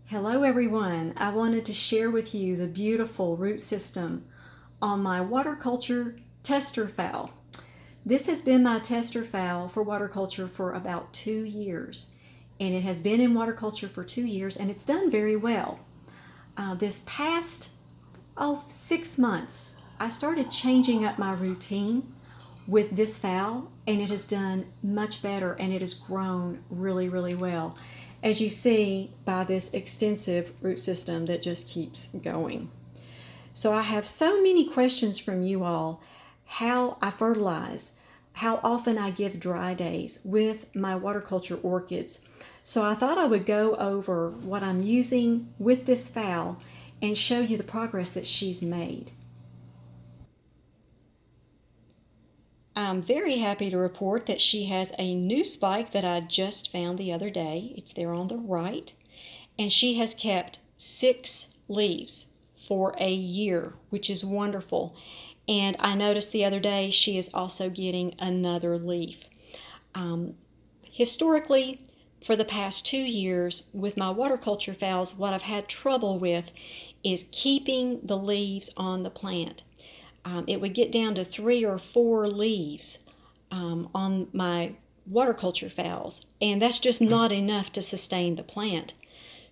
Hello everyone, I wanted to share with you the beautiful root system on my water culture tester phal. This has been my tester phal for water culture for about 2 years, and it has been in water culture for 2 years and it's done very well. This past 6 months I started changing up my routine with this phal, and it has done much better and it has grown really well, as you see by this extensive root system that just keeps going. So I have so many questions from you all: how I fertilize, how often I give dry days with my water culture orchids. So I thought I would go over what I'm using with this phal and show you the progress that she's made. I'm very happy to report that she has a new spike that I just found the other day. It's there on the right. And she has kept 6 leaves for a year, which is wonderful. And I noticed the other day she is also getting another leaf. Historically, for the past 2 years with my water culture phals, what I've had trouble with is keeping the leaves on the plant. It would get down to 3 or 4 leaves on my water culture phals, and that's just not enough to sustain the plant.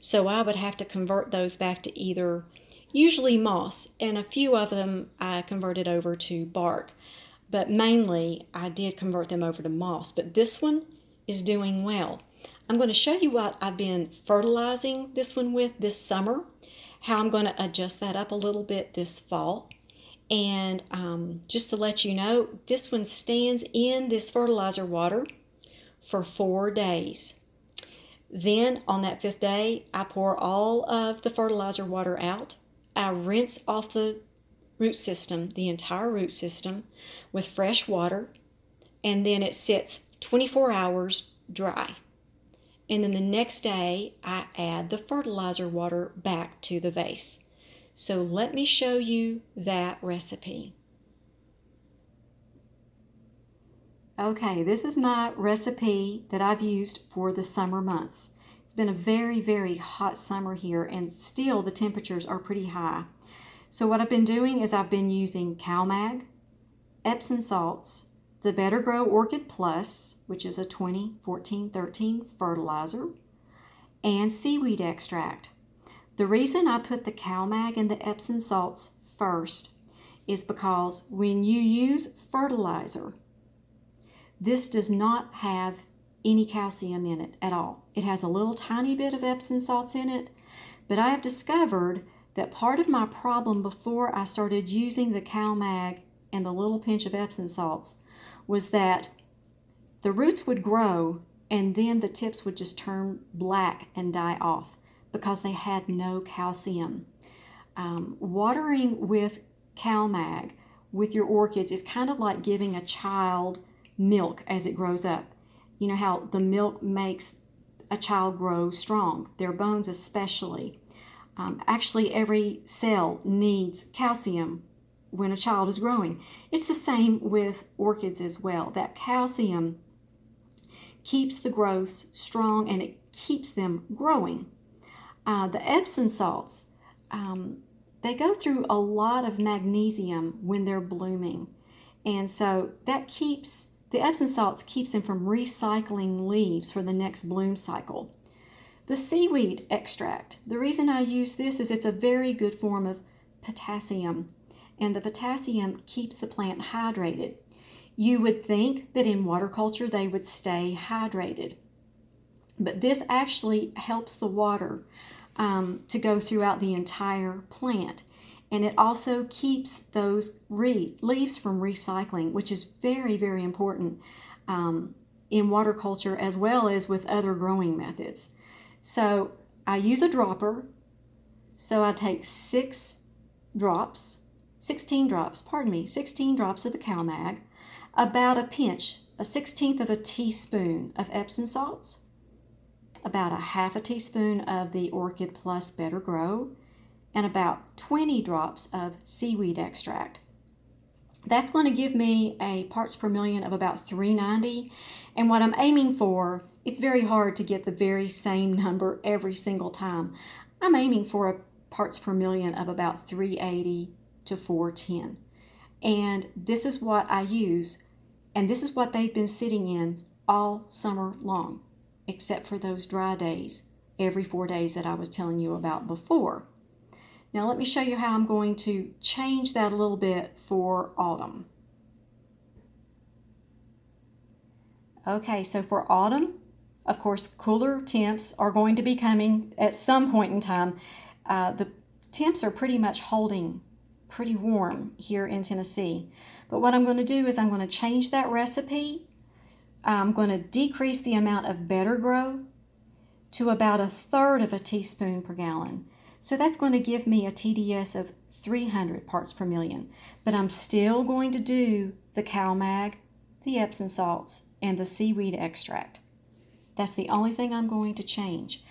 So I would have to convert those back to either usually moss, and a few of them I converted over to bark, but mainly I did convert them over to moss. But this one is doing well. I'm going to show you what I've been fertilizing this one with this summer, how I'm going to adjust that up a little bit this fall. And just to let you know, this one stands in this fertilizer water for 4 days. Then on that 5th day, I pour all of the fertilizer water out. I rinse off the root system, the entire root system, with fresh water, and then it sits 24 hours dry. And then the next day, I add the fertilizer water back to the vase. So let me show you that recipe. Okay, this is my recipe that I've used for the summer months. It's been a very hot summer here, and still the temperatures are pretty high. So what I've been doing is I've been using CalMag, Epsom salts, the Better Grow Orchid Plus, which is a 20-14-13 fertilizer, and seaweed extract. The reason I put the CalMag and the Epsom salts first is because when you use fertilizer, this does not have any calcium in it at all. It has a little tiny bit of Epsom salts in it, but I have discovered that part of my problem before I started using the CalMag and the little pinch of Epsom salts was that the roots would grow and then the tips would just turn black and die off, because they had no calcium. Watering with CalMag with your orchids is kind of like giving a child milk as it grows up. You know how the milk makes a child grow strong, their bones especially. Actually, every cell needs calcium when a child is growing. It's the same with orchids as well. That calcium keeps the growth strong and it keeps them growing. The Epsom salts, they go through a lot of magnesium when they're blooming. And so that keeps, the Epsom salts keeps them from recycling leaves for the next bloom cycle. The seaweed extract, the reason I use this is it's a very good form of potassium. And the potassium keeps the plant hydrated. You would think that in water culture they would stay hydrated, but this actually helps the water to go throughout the entire plant. And it also keeps those leaves from recycling, which is very important in water culture as well as with other growing methods. So I use a dropper. So I take 16 drops of the CalMag, about a pinch, a 1/16 of a teaspoon of Epsom salts, about a 1/2 teaspoon of the Orchid Plus Better Grow, and about 20 drops of seaweed extract. That's going to give me a parts per million of about 390. And what I'm aiming for, it's very hard to get the very same number every single time. I'm aiming for a parts per million of about 380 to 410. And this is what I use, and this is what they've been sitting in all summer long, except for those dry days, every 4 days that I was telling you about before. Now let me show you how I'm going to change that a little bit for autumn. Okay, so for autumn, of course, cooler temps are going to be coming at some point in time. The temps are pretty much holding pretty warm here in Tennessee. But what I'm going to do is I'm going to change that recipe. I'm going to decrease the amount of Better Grow to about 1/3 of a teaspoon per gallon. So that's going to give me a TDS of 300 parts per million. But I'm still going to do the CalMag, the Epsom salts, and the seaweed extract. That's the only thing I'm going to change.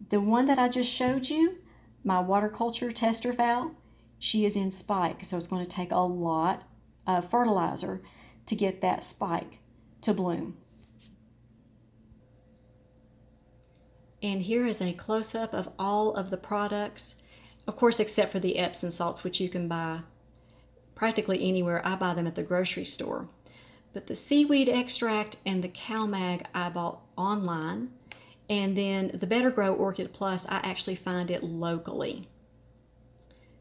The one that I just showed you, my water culture tester Phal, she is in spike, so it's going to take a lot of fertilizer to get that spike to bloom. And here is a close-up of all of the products, of course except for the Epsom salts, which you can buy practically anywhere. I buy them at the grocery store. But the seaweed extract and the CalMag I bought online, and then the Better Grow Orchid Plus, I actually find it locally.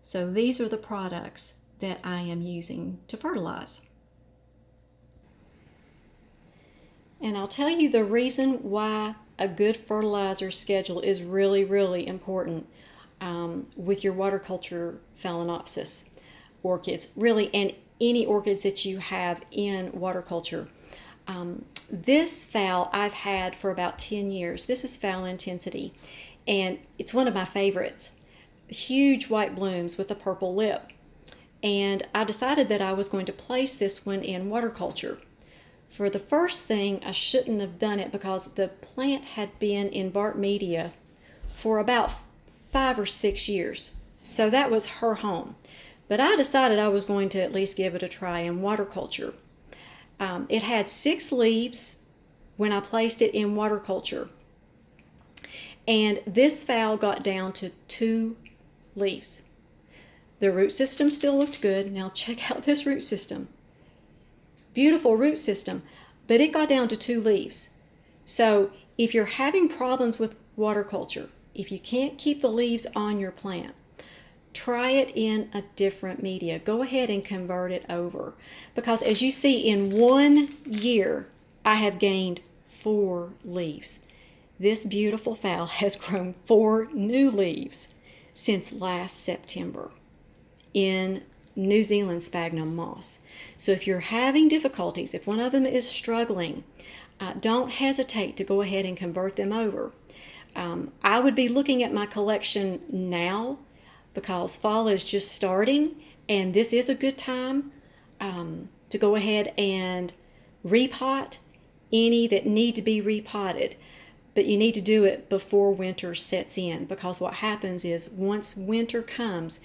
So these are the products that I am using to fertilize. And I'll tell you the reason why a good fertilizer schedule is really, really important with your water culture Phalenopsis orchids, really, and any orchids that you have in water culture. This Phal I've had for about 10 years. This is Phal Intensity, and it's one of my favorites. Huge white blooms with a purple lip. And I decided that I was going to place this one in water culture. For the first thing, I shouldn't have done it because the plant had been in bark media for about 5 or 6 years. So that was her home. But I decided I was going to at least give it a try in water culture. It had 6 leaves when I placed it in water culture. And this Phal got down to 2 leaves. The root system still looked good. Now check out this root system. Beautiful root system, but it got down to 2 leaves. So if you're having problems with water culture, if you can't keep the leaves on your plant, try it in a different media. Go ahead and convert it over. Because as you see, in 1 year, I have gained 4 leaves. This beautiful Phal has grown 4 new leaves since last September in New Zealand sphagnum moss. So if you're having difficulties, if one of them is struggling, don't hesitate to go ahead and convert them over. I would be looking at my collection now because fall is just starting, and this is a good time to go ahead and repot any that need to be repotted. But you need to do it before winter sets in, because what happens is once winter comes,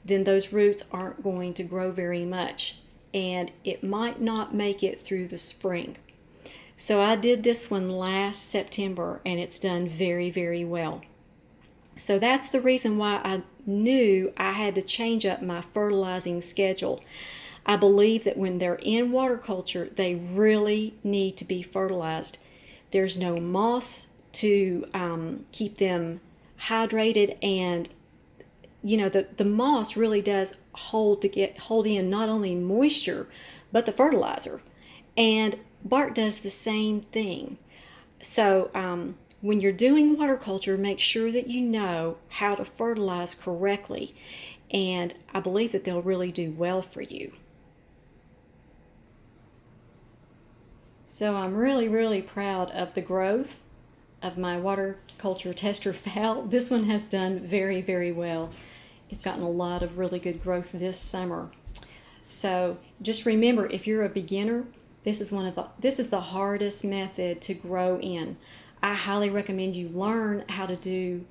then those roots aren't going to grow very much, and it might not make it through the spring. So I did this one last September, and it's done very, very well. So that's the reason why I knew I had to change up my fertilizing schedule. I believe that when they're in water culture, they really need to be fertilized. There's no moss to keep them hydrated, and you know, the moss really does hold in not only moisture but the fertilizer, and bark does the same thing. So when you're doing water culture, make sure that you know how to fertilize correctly, and I believe that they'll really do well for you. So I'm really, really proud of the growth of my water culture tester Phal. This one has done very, very well. It's gotten a lot of really good growth this summer. So just remember, if you're a beginner, this is the hardest method to grow in. I highly recommend you learn how to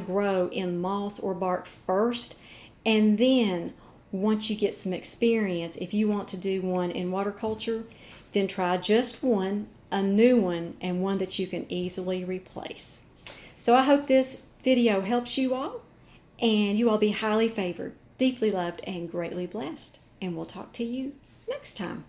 grow in moss or bark first, and then once you get some experience, if you want to do one in water culture, then try just one, a new one, and one that you can easily replace. So I hope this video helps you all, and you all be highly favored, deeply loved, and greatly blessed. And we'll talk to you next time.